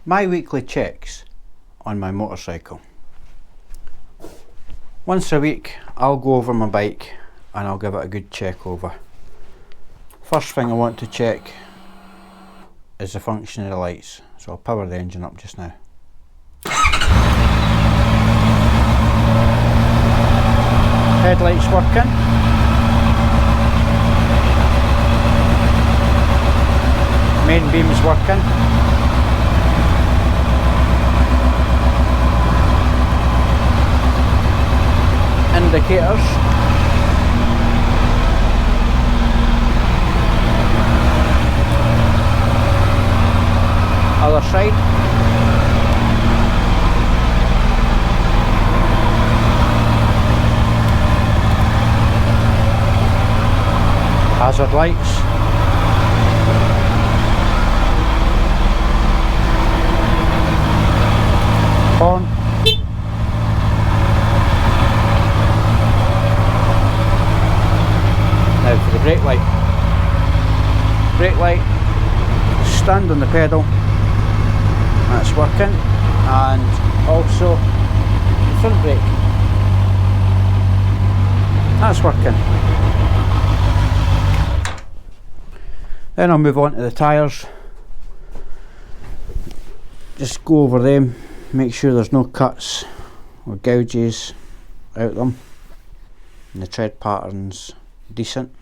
My weekly checks on my motorcycle. Once a week I'll go over my bike and I'll give it a good check over. First thing I want to check is the function of the lights, so I'll power the engine up just now. Headlights working. Main beam's working. Indicators. Other side. Hazard lights. Horn. Now for the brake light. Brake light, stand on the pedal, that's working, and also the front brake, that's working. Then I'll move on to the tyres. Just go over them, make sure there's no cuts or gouges out them, and the tread pattern's decent.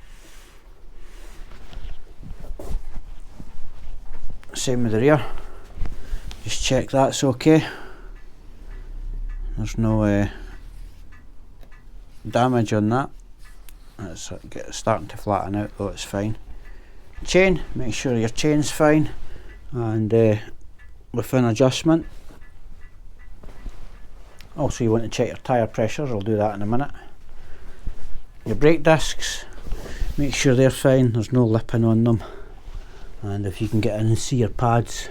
Same with the rear, just check that's okay, there's no damage on that. It's starting to flatten out though, it's fine. Chain, make sure your chain's fine and within adjustment. Also you want to check your tyre pressures, I'll do that in a minute. Your brake discs, make sure they're fine, there's no lipping on them. And if you can get in and see your pads,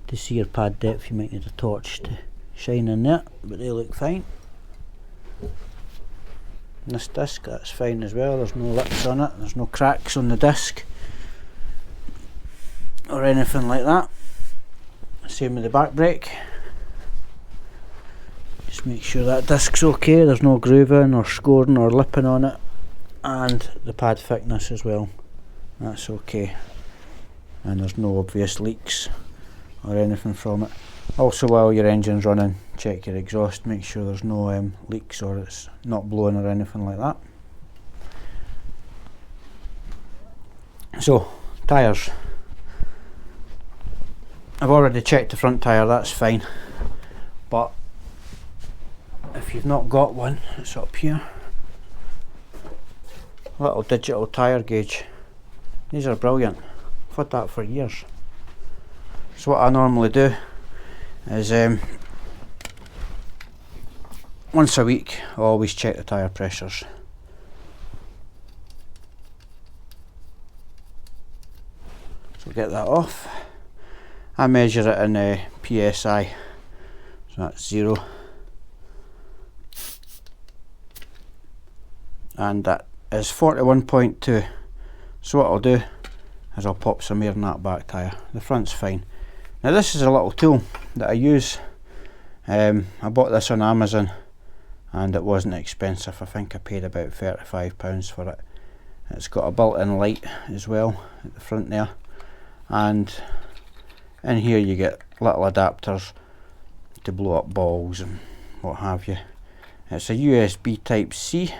to see your pad depth you might need a torch to shine in there, but they look fine. And this disc, that's fine as well, there's no lips on it, there's no cracks on the disc or anything like that. Same with the back brake. Just make sure that disc's okay, there's no grooving or scoring or lipping on it. And the pad thickness as well, that's okay. And there's no obvious leaks or anything from it. Also while your engine's running, check your exhaust, make sure there's no leaks or it's not blowing or anything like that. So, tyres. I've already checked the front tyre, that's fine. But if you've not got one, it's up here. Little digital tyre gauge. These are brilliant. I've had that for years. So what I normally do is once a week I always check the tyre pressures. So get that off. I measure it in PSI, so that's 0. And that is 41.2. So what I'll do is I'll pop some air in that back tyre. The front's fine. Now this is a little tool that I use. I bought this on Amazon and it wasn't expensive. I think I paid about £35 for it. It's got a built-in light as well at the front there, and in here you get little adapters to blow up balls and what have you. It's a USB type C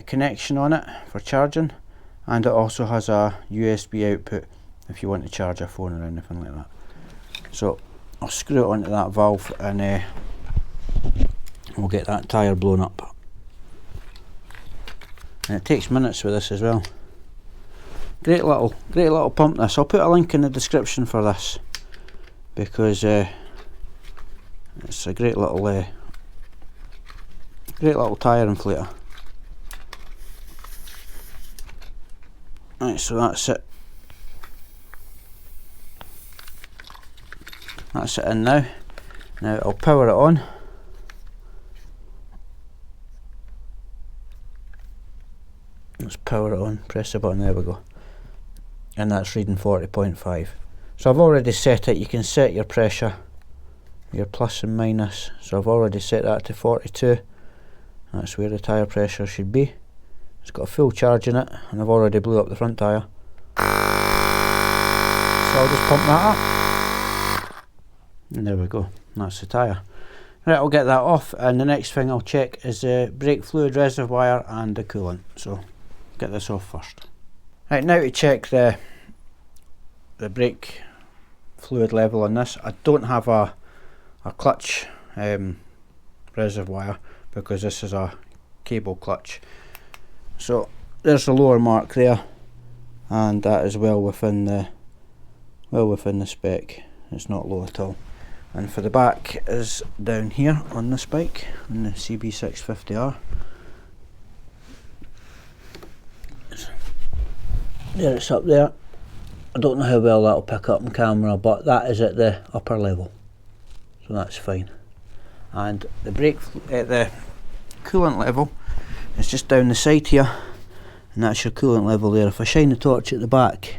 connection on it for charging, and it also has a USB output if you want to charge a phone or anything like that. So I'll screw it onto that valve and we'll get that tyre blown up. And it takes minutes with this as well. Great little pump this. I'll put a link in the description for this because it's a great little tyre inflator. Right, so that's it. That's it in now. Now I'll power it on. Let's power it on, press the button, there we go. And that's reading 40.5. So I've already set it. You can set your pressure, your plus and minus. So I've already set that to 42. That's where the tyre pressure should be. It's got a full charge in it, and I've already blew up the front tyre. So I'll just pump that up. And there we go, that's the tyre. Right, I'll get that off, and the next thing I'll check is the brake fluid reservoir and the coolant. So get this off first. Right, now to check the brake fluid level on this. I don't have a clutch reservoir because this is a cable clutch. So there's the lower mark there, and that is well within the spec. It's not low at all. And for the back is down here on this bike, on the CB650R. There, it's up there. I don't know how well that'll pick up on camera, but that is at the upper level, so that's fine. And the brake at the coolant level is just down the side here, and that's your coolant level there. If I shine the torch at the back,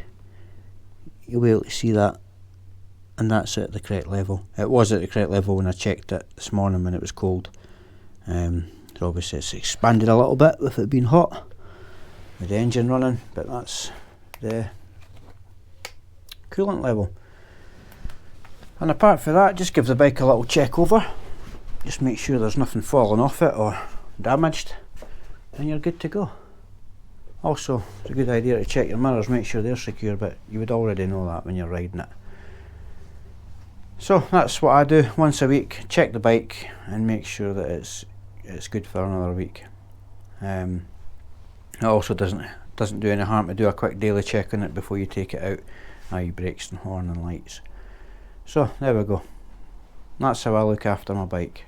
you'll be able to see that, and that's at the correct level. It was at the correct level when I checked it this morning when it was cold. So obviously it's expanded a little bit with it being hot, with the engine running, but that's the coolant level. And apart from that, just give the bike a little check over. Just make sure there's nothing falling off it or damaged, and you're good to go. Also, it's a good idea to check your mirrors, make sure they're secure, but you would already know that when you're riding it. So that's what I do once a week, check the bike and make sure that it's good for another week. It also doesn't do any harm to do a quick daily check on it before you take it out, i.e. brakes and horn and lights. So there we go. That's how I look after my bike.